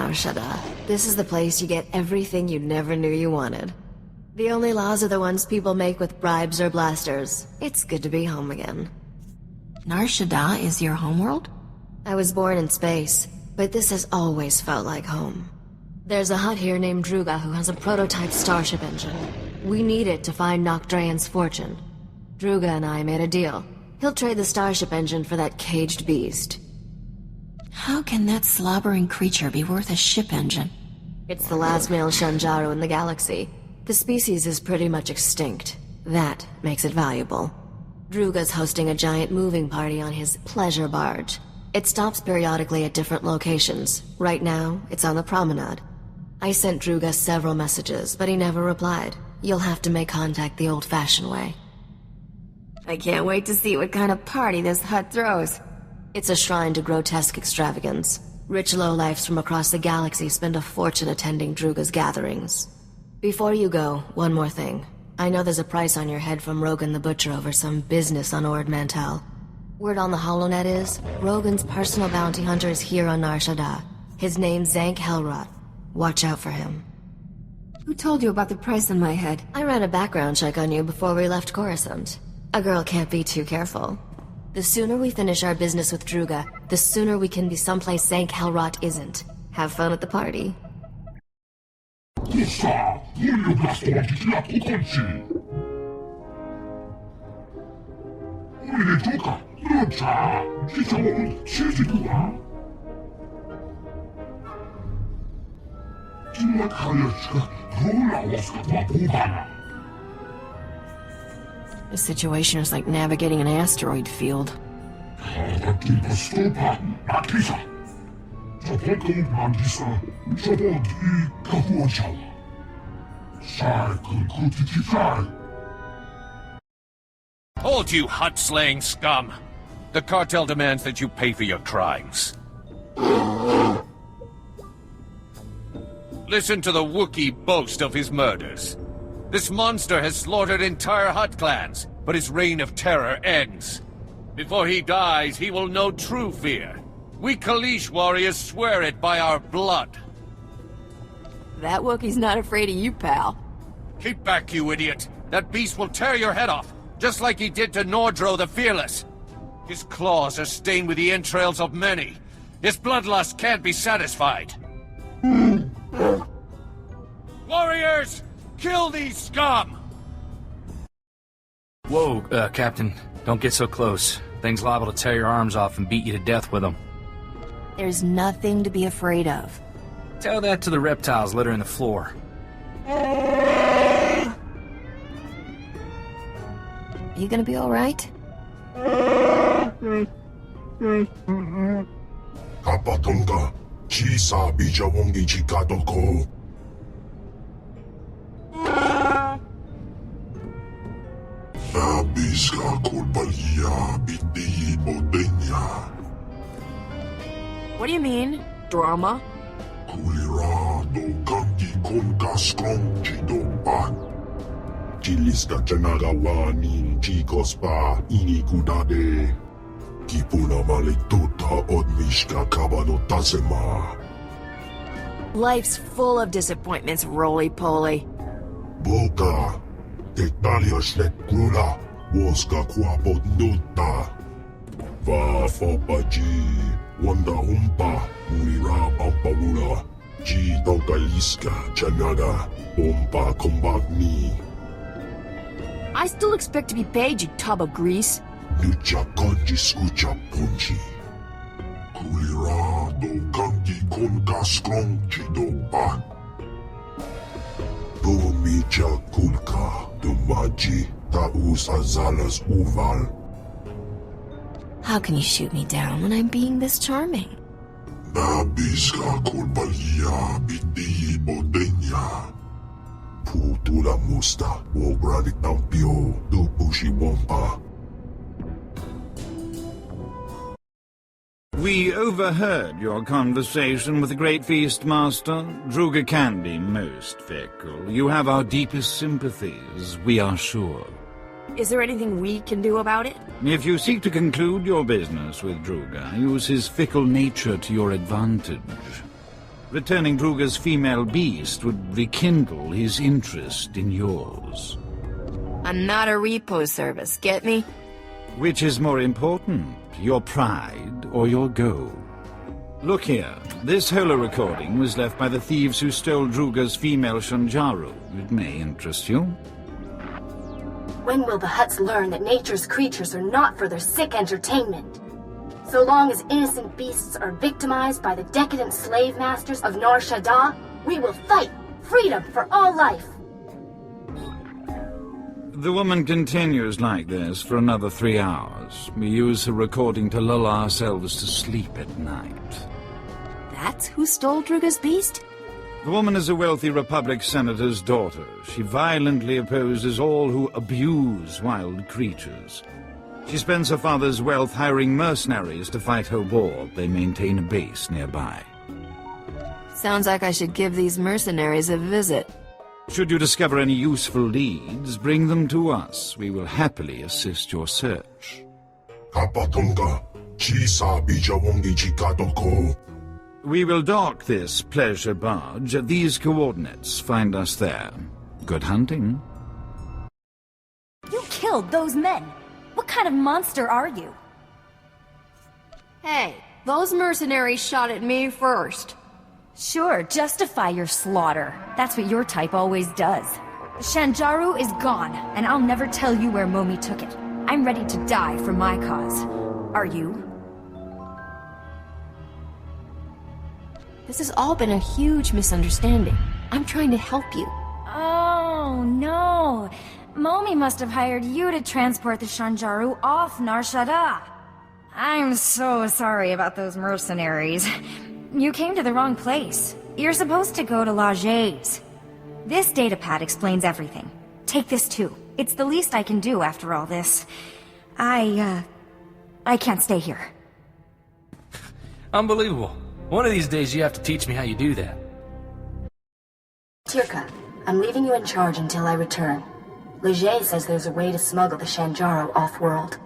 Nar Shaddaa. This is the place you get everything you never knew you wanted. The only laws are the ones people make with bribes or blasters. It's good to be home again. Nar Shaddaa is your homeworld? I was born in space, but this has always felt like home. There's a hut here named Druga who has a prototype starship engine. We need it to find Nocdrayan's fortune. Druga and I made a deal. He'll trade the starship engine for that caged beast. How can that slobbering creature be worth a ship engine? It's the last male Shintaro in the galaxy. The species is pretty much extinct. That makes it valuable. Druga's hosting a giant moving party on his pleasure barge. It stops periodically at different locations. Right now, it's on the promenade. I sent Druga several messages, but he never replied. You'll have to make contact the old-fashioned way. I can't wait to see what kind of party this hut throws. It's a shrine to grotesque extravagance. Rich lowlifes from across the galaxy spend a fortune attending Druga's gatherings. Before you go, one more thing. I know there's a price on your head from Rogan the Butcher over some business on Ord Mantell. Word on the HoloNet is, Rogan's personal bounty hunter is here on Nar Shaddaa. His name's Zank Helrot. Watch out for him. Who told you about the price on my head? I ran a background check on you before we left Coruscant. A girl can't be too careful. The sooner we finish our business with Druga, the sooner we can be someplace Zank Helrot isn't. Have fun at the party. This situation is like navigating an asteroid field. Hold, you hut-slaying scum! The cartel demands that you pay for your crimes. Listen to the Wookiee boast of his murders. This monster has slaughtered entire Hutt clans, but his reign of terror ends. Before he dies, he will know true fear. We Kalish warriors swear it by our blood. That Wookiee's not afraid of you, pal. Keep back, you idiot! That beast will tear your head off, just like he did to Nordro the Fearless. His claws are stained with the entrails of many. His bloodlust can't be satisfied. Warriors! Kill these scum! Whoa, Captain. Don't get so close. Thing's liable to tear your arms off and beat you to death with them. There's nothing to be afraid of. Tell that to the reptiles littering the floor. You gonna be alright? Kapatonga, Chisa Bijawongi Chikatoko. Nabiska Kulbalia Bidi Bodenya. What do you mean, drama? Kulirado Kangi Konka Strong Chidopan. Chiliska Chanagawani Chikospa Inikudade. Kipuna Malektuta Odmishka Kabano Tasema. Life's full of disappointments, roly-poly. Boka. Tectalia Shnekrula. Woska Kwapot Nuta. Va Fopaji. Wanda Umpa. Murira Pampawula. Ji Dokaliska Chanaga. Umpa Kombagni. I still expect to be paid, you tub of grease. Nucha Konji Skucha Punchi. Kulirado Kangi Konka Strong Chidopa. Domicha Kulka Dumaji Taus Azalas Uval. How can you shoot me down when I'm being this charming? Nabiska Kulbalia Bidi Bodenya. Putula Musta Wogranik Tampio Dupushi Wampa. We overheard your conversation with the Great Feast Master. Druga can be most fickle. You have our deepest sympathies, we are sure. Is there anything we can do about it? If you seek to conclude your business with Druga, use his fickle nature to your advantage. Returning Druga's female beast would rekindle his interest in yours. I'm not a repo service, get me? Which is more important, your pride or your gold? Look here, this holo recording was left by the thieves who stole Druga's female Shintaro. It may interest you. When will the Hutts learn that nature's creatures are not for their sick entertainment? So long as innocent beasts are victimized by the decadent slave masters of Nar Shaddaa, we will fight freedom for all life! The woman continues like this for another 3 hours. We use her recording to lull ourselves to sleep at night. That's who stole Druga's beast? The woman is a wealthy Republic senator's daughter. She violently opposes all who abuse wild creatures. She spends her father's wealth hiring mercenaries to fight her war. They maintain a base nearby. Sounds like I should give these mercenaries a visit. Should you discover any useful leads, bring them to us. We will happily assist your search. We will dock this pleasure barge at these coordinates. Find us there. Good hunting. You killed those men! What kind of monster are you? Hey, those mercenaries shot at me first. Sure, justify your slaughter. That's what your type always does. The Shintaro is gone, and I'll never tell you where Momi took it. I'm ready to die for my cause. Are you? This has all been a huge misunderstanding. I'm trying to help you. Oh, no. Momi must have hired you to transport the Shintaro off Nar Shaddaa. I'm so sorry about those mercenaries. You came to the wrong place. You're supposed to go to Laje's. This datapad explains everything. Take this too. It's the least I can do after all this. I can't stay here. Unbelievable. One of these days you have to teach me how you do that. Tirka, I'm leaving you in charge until I return. Leger says there's a way to smuggle the Shintaro off-world.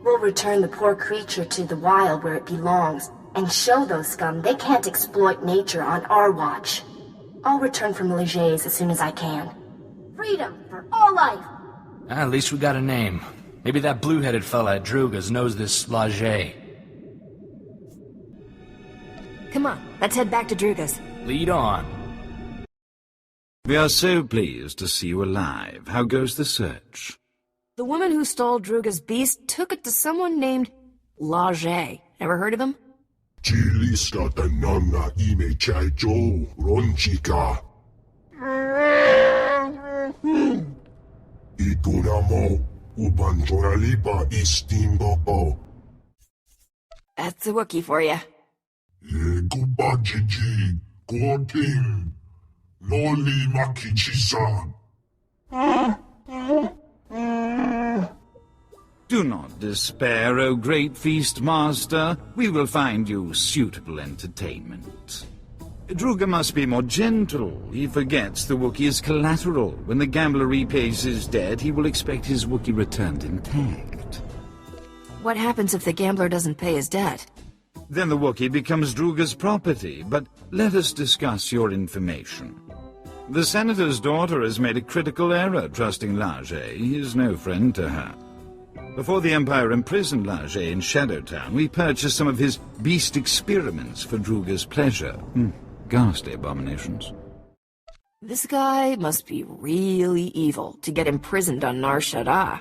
We'll return the poor creature to the wild where it belongs, and show those scum they can't exploit nature on our watch. I'll return from Leger's as soon as I can. Freedom for all life! At least we got a name. Maybe that blue-headed fella at Druga's knows this Laje. Come on, let's head back to Druga's. Lead on. We are so pleased to see you alive. How goes the search? The woman who stole Druga's beast took it to someone named Laje. Ever heard of him? That's a Wookiee for you. Do not despair, O great feast master. We will find you suitable entertainment. Druga must be more gentle. He forgets the Wookiee is collateral. When the gambler repays his debt, he will expect his Wookiee returned intact. What happens if the gambler doesn't pay his debt? Then the Wookiee becomes Druga's property, but let us discuss your information. The senator's daughter has made a critical error trusting Laje. He is no friend to her. Before the Empire imprisoned Laje in Shadowtown, we purchased some of his beast experiments for Druga's pleasure. Ghastly abominations. This guy must be really evil to get imprisoned on Nar Shaddaa.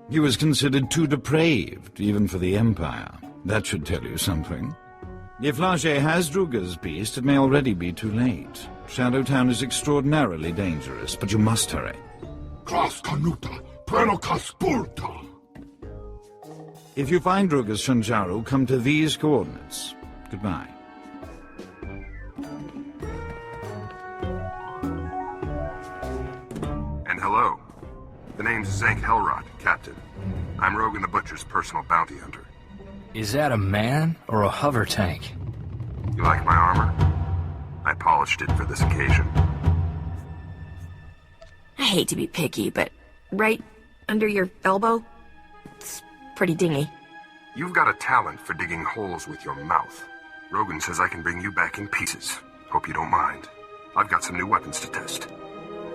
He was considered too depraved, even for the Empire. That should tell you something. If Laje has Druga's beast, it may already be too late. Shadowtown is extraordinarily dangerous, but you must hurry. If you find Druga's Shintaro, come to these coordinates. Goodbye. And hello. The name's Zank Helrod, Captain. I'm Rogan the Butcher's personal bounty hunter. Is that a man or a hover tank? You like my armor? I polished it for this occasion. I hate to be picky, but right under your elbow, it's pretty dingy. You've got a talent for digging holes with your mouth. Rogan says I can bring you back in pieces. Hope you don't mind. I've got some new weapons to test.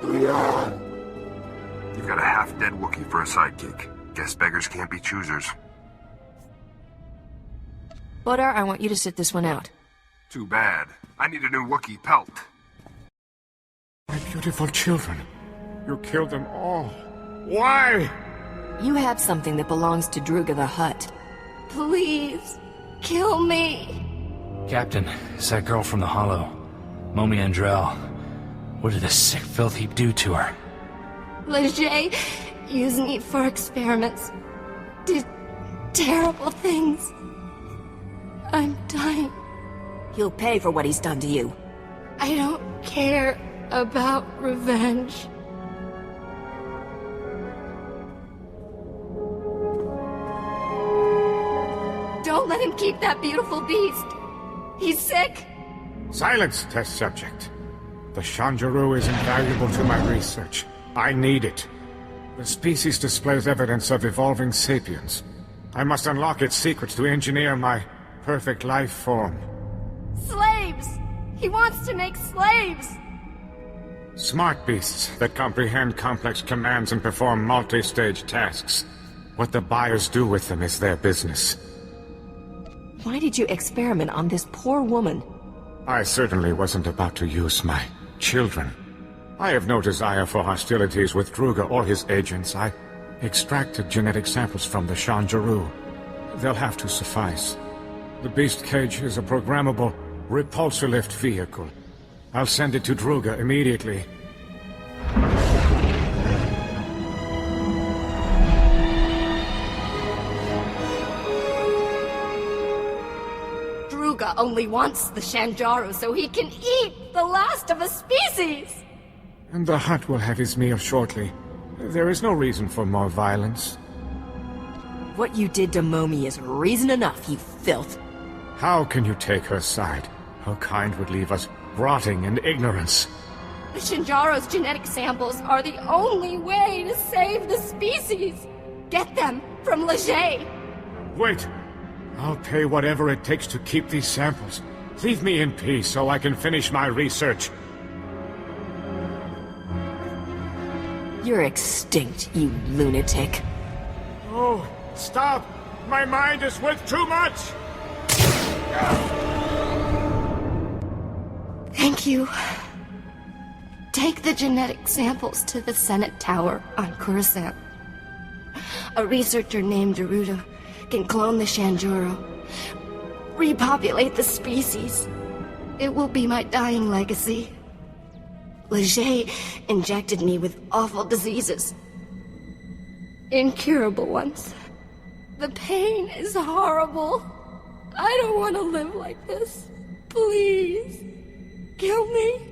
Yeah. You've got a half-dead Wookiee for a sidekick. Guess beggars can't be choosers. Bowdaar, I want you to sit this one out. Too bad. I need a new Wookiee pelt. My beautiful children. You killed them all. Why? You have something that belongs to Druga the Hutt. Please, kill me. Captain, it's that girl from the Hollow. Momi Andrell. What did this sick filth heap do to her? Leger used me for experiments. Did terrible things. I'm dying. He'll pay for what he's done to you. I don't care about revenge. Don't let him keep that beautiful beast. He's sick. Silence, test subject. The Shanjaru is invaluable to my research. I need it. The species displays evidence of evolving sapiens. I must unlock its secrets to engineer my perfect life form. Slaves! He wants to make slaves! Smart beasts that comprehend complex commands and perform multi-stage tasks. What the buyers do with them is their business. Why did you experiment on this poor woman? I certainly wasn't about to use my children. I have no desire for hostilities with Druga or his agents. I extracted genetic samples from the Shanjaru. They'll have to suffice. The beast cage is a programmable repulsor lift vehicle. I'll send it to Druga immediately. Druga only wants the Shanjaru so he can eat the last of a species! And the Hutt will have his meal shortly. There is no reason for more violence. What you did to Momi is reason enough, you filth. How can you take her side? Her kind would leave us rotting in ignorance. The Shinjaro's genetic samples are the only way to save the species! Get them from Leger! Wait! I'll pay whatever it takes to keep these samples. Leave me in peace so I can finish my research. You're extinct, you lunatic. Oh, stop! My mind is with too much! Thank you. Take the genetic samples to the Senate Tower on Coruscant. A researcher named Gerudo can clone the Shanjuro, repopulate the species. It will be my dying legacy. Leger injected me with awful diseases. Incurable ones. The pain is horrible. I don't want to live like this. Please, kill me.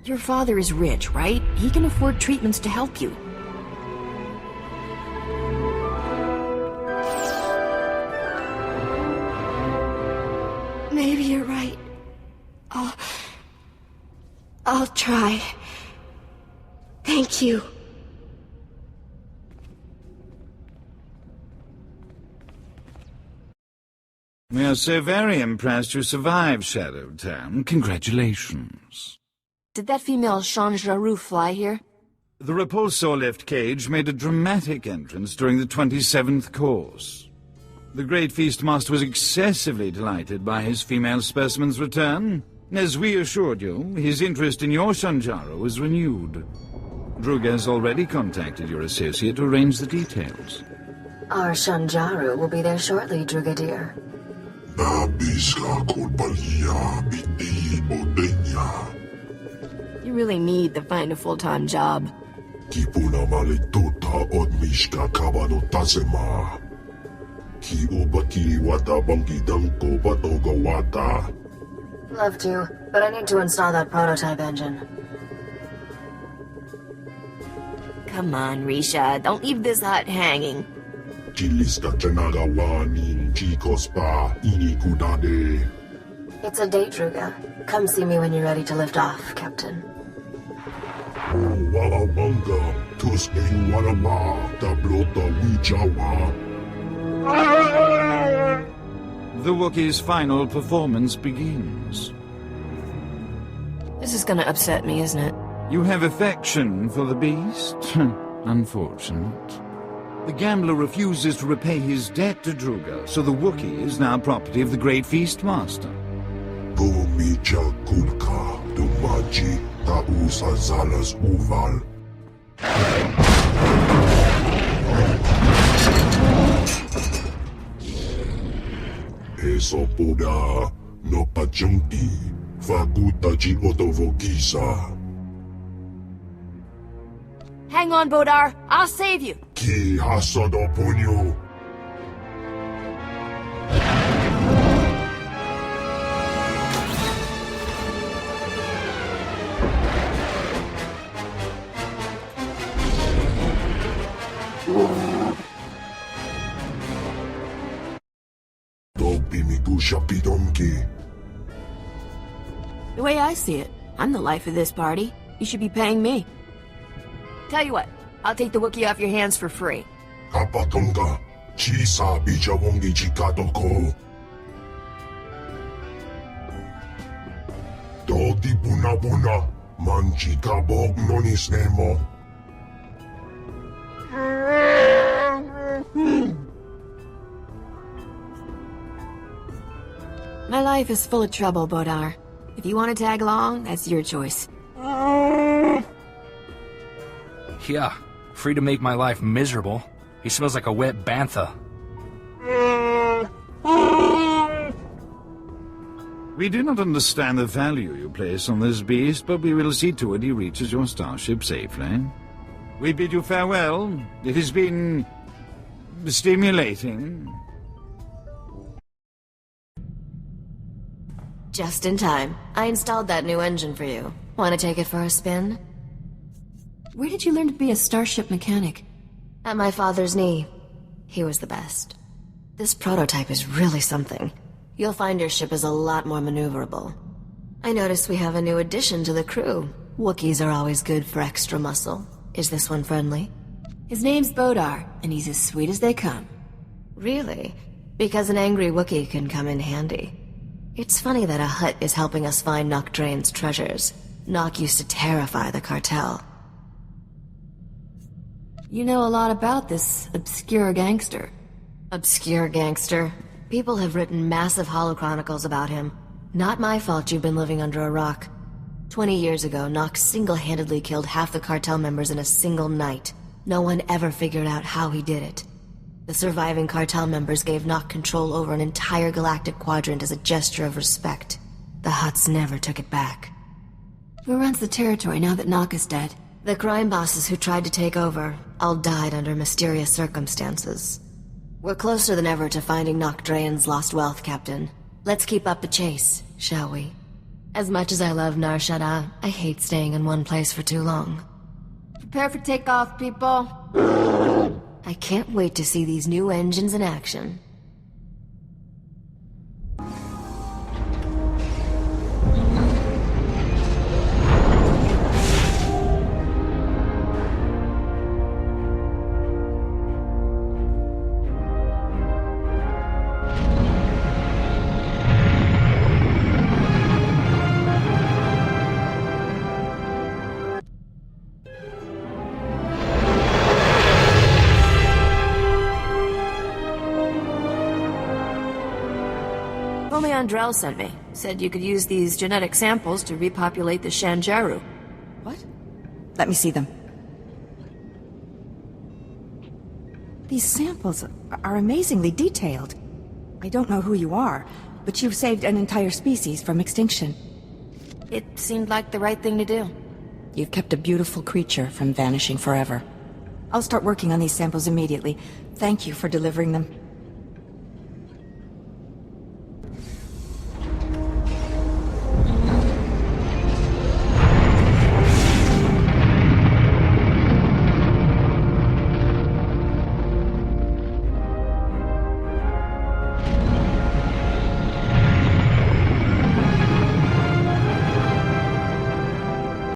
Your father is rich, right? He can afford treatments to help you. Maybe you're right. I'll try. Thank you. We are so very impressed you survived Shadow Town. Congratulations. Did that female Shanjaru fly here? The repulsor lift cage made a dramatic entrance during the 27th course. The Great Feast Master was excessively delighted by his female specimen's return. As we assured you, his interest in your Shanjaru was renewed. Druga has already contacted your associate to arrange the details. Our Shanjaru will be there shortly, Druga dear. You really need to find a full-time job. Love to, but I need to install that prototype engine. Come on, Risha, don't leave this hut hanging. It's a date, Druga. Come see me when you're ready to lift off, Captain. the Wookiee's final performance begins. This is gonna upset me, isn't it? You have affection for the beast? Unfortunate. The gambler refuses to repay his debt to Druga, so the Wookiee is now property of the Great Feastmaster. Bumija kulka dumaji tausa zalas uval. Eso poda no pachunti fakutaji otovokisa. Hang on, Bowdaar. I'll save you. Ki hasodo punyo. The way I see it, I'm the life of this party. You should be paying me. Tell you what, I'll take the Wookiee off your hands for free. Kapatonga, chisa bijawongi chikatoko. Dodi buna buna, manchika bog nonis nemo. My life is full of trouble, Bowdaar. If you want to tag along, that's your choice. Yeah, free to make my life miserable. He smells like a wet bantha. We do not understand the value you place on this beast, but we will see to it he reaches your starship safely. We bid you farewell. It has been stimulating. Just in time. I installed that new engine for you. Want to take it for a spin? Where did you learn to be a starship mechanic? At my father's knee. He was the best. This prototype is really something. You'll find your ship is a lot more maneuverable. I noticed we have a new addition to the crew. Wookiees are always good for extra muscle. Is this one friendly? His name's Bowdaar, and he's as sweet as they come. Really? Because an angry Wookiee can come in handy. It's funny that a Hutt is helping us find Nock Drain's treasures. Nock used to terrify the cartel. You know a lot about this obscure gangster. Obscure gangster? People have written massive holochronicles about him. Not my fault you've been living under a rock. 20 years ago, Nock single-handedly killed half the cartel members in a single night. No one ever figured out how he did it. The surviving cartel members gave Nock control over an entire galactic quadrant as a gesture of respect. The Hutts never took it back. Who runs the territory now that Nock is dead? The crime bosses who tried to take over all died under mysterious circumstances. We're closer than ever to finding Nock Drain's lost wealth, Captain. Let's keep up the chase, shall we? As much as I love Nar Shaddaa, I hate staying in one place for too long. Prepare for takeoff, people. I can't wait to see these new engines in action. Drell sent me. Said you could use these genetic samples to repopulate the Shanjaru. What? Let me see them. These samples are amazingly detailed. I don't know who you are, but you've saved an entire species from extinction. It seemed like the right thing to do. You've kept a beautiful creature from vanishing forever. I'll start working on these samples immediately. Thank you for delivering them.